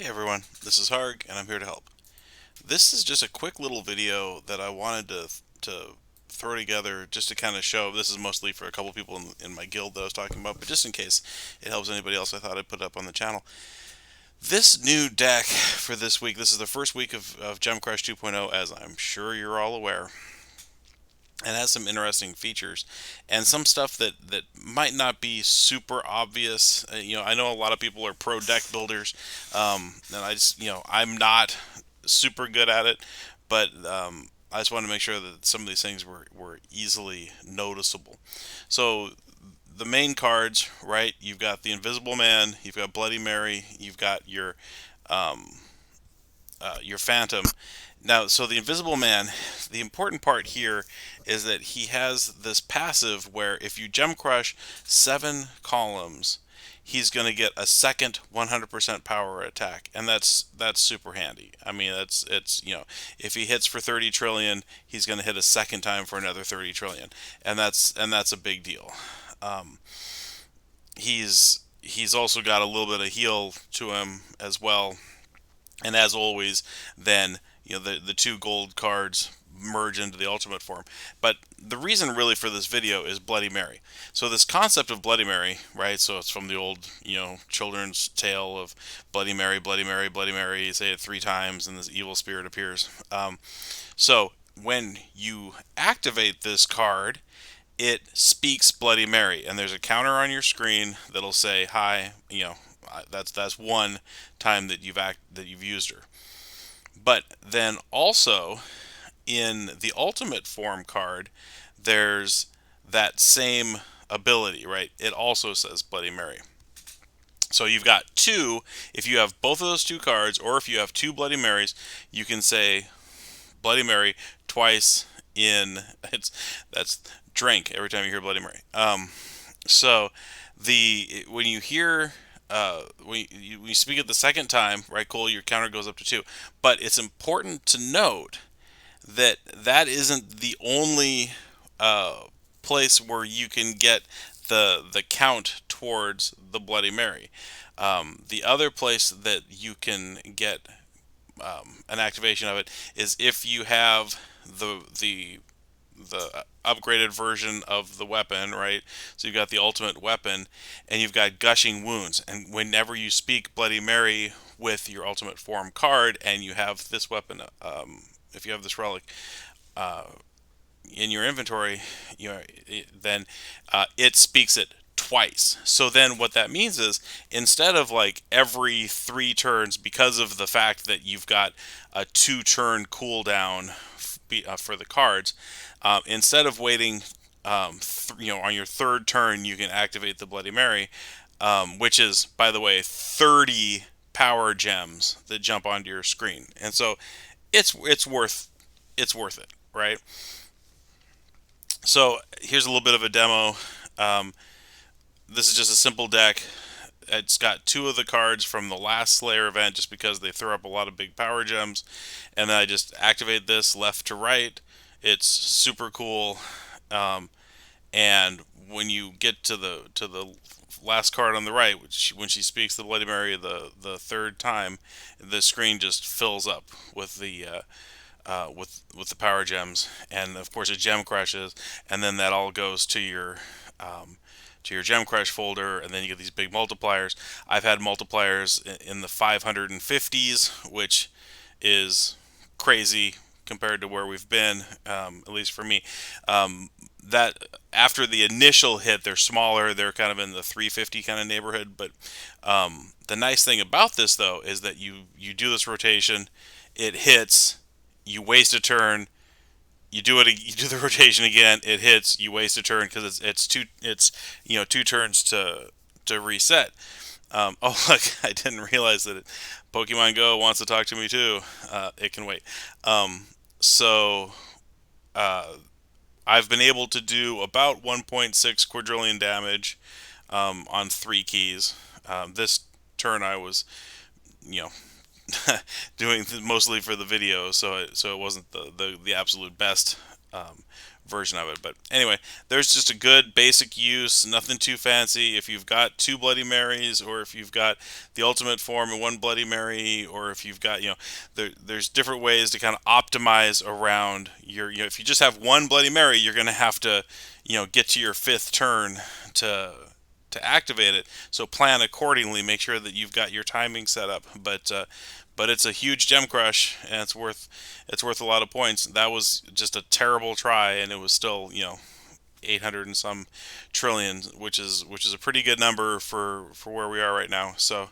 Hey everyone, this is Harg and I'm here to help. This is just a quick little video that I wanted to throw together just to kind of show. This is mostly for a couple people in my guild that I was talking about, but just in case it helps anybody else, I thought I'd put it up on the channel. This new deck for this week, this is the first week of Gem Crush 2.0, as I'm sure you're all aware, and has some interesting features and some stuff that might not be super obvious. I know a lot of people are pro deck builders, and I'm not super good at it, but I just want to make sure that some of these things were easily noticeable. So the main cards, right? You've got the Invisible Man, you've got Bloody Mary, you've got your Phantom. Now, so the Invisible Man, the important part here is that he has this passive where if you Gem Crush 7 columns, he's going to get a second 100% power attack, and that's super handy. I mean, it's if he hits for 30 trillion, he's going to hit a second time for another 30 trillion, and that's a big deal. Um, he's also got a little bit of heal to him as well, and as always, then the two gold cards merge into the ultimate form. But the reason really for this video is Bloody Mary. So this concept of Bloody Mary, right? So it's from the old children's tale of Bloody Mary, Bloody Mary, Bloody Mary. You say it 3 times, and this evil spirit appears. So when you activate this card, it speaks Bloody Mary, and there's a counter on your screen that'll say hi. That's one time that you've used her. But then also in the ultimate form card, there's that same ability, right? It also says Bloody Mary. So you've got two. If you have both of those two cards, or if you have two Bloody Marys, you can say Bloody Mary twice in that's drink every time you hear Bloody Mary. So the when you hear when you speak it the second time, right, Cole, your counter goes up to 2. But it's important to note that that isn't the only uh, place where you can get the count towards the Bloody Mary. The other place that you can get an activation of it is if you have the upgraded version of the weapon, right? So you've got the ultimate weapon, and you've got gushing wounds. And whenever you speak Bloody Mary with your ultimate form card, and you have this weapon, if you have this relic uh, in your inventory, then it speaks it twice. So then what that means is instead of like every 3 turns, because of the fact that you've got a 2 turn cooldown for the cards, instead of waiting on your third turn, you can activate the Bloody Mary, which is, by the way, 30 power gems that jump onto your screen. And so it's worth it, right? So here's a little bit of a demo. Um, this is just a simple deck. It's got 2 of the cards from the last Slayer event just because they throw up a lot of big power gems. And then I just activate this left to right. It's super cool. Um, and when you get to the last card on the right, when she speaks the Bloody Mary the third time, the screen just fills up with with the power gems, and of course it gem crushes, and then that all goes to your gem crush folder, and then you get these big multipliers. I've had multipliers in the 550s, which is crazy compared to where we've been, at least for me. That after the initial hit, they're smaller. They're kind of in the 350 kind of neighborhood. But the nice thing about this, though, is that you do this rotation, it hits, you waste a turn, you do the rotation again, it hits, you waste a turn because it's 2 turns to reset. Oh look, I didn't realize that Pokemon Go wants to talk to me too. It can wait. So uh, I've been able to do about 1.6 quadrillion damage on 3 keys. This turn I was, you know, doing mostly for the video, so it wasn't the absolute best version of it. But anyway, there's just a good basic use, nothing too fancy. If you've got two Bloody Marys, or if you've got the ultimate form and one Bloody Mary, or if you've got, there's different ways to kind of optimize around your, if you just have one Bloody Mary, you're going to have to, get to your fifth turn to activate it. So plan accordingly. Make sure that you've got your timing set up. But it's a huge gem crush, and it's worth a lot of points. That was just a terrible try, and it was still 800 and some trillion, which is a pretty good number for where we are right now. So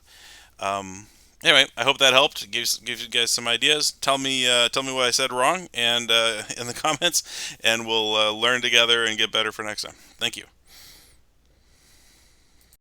anyway, I hope that helped. Gives you guys some ideas. Tell me what I said wrong, and in the comments, and we'll learn together and get better for next time. Thank you.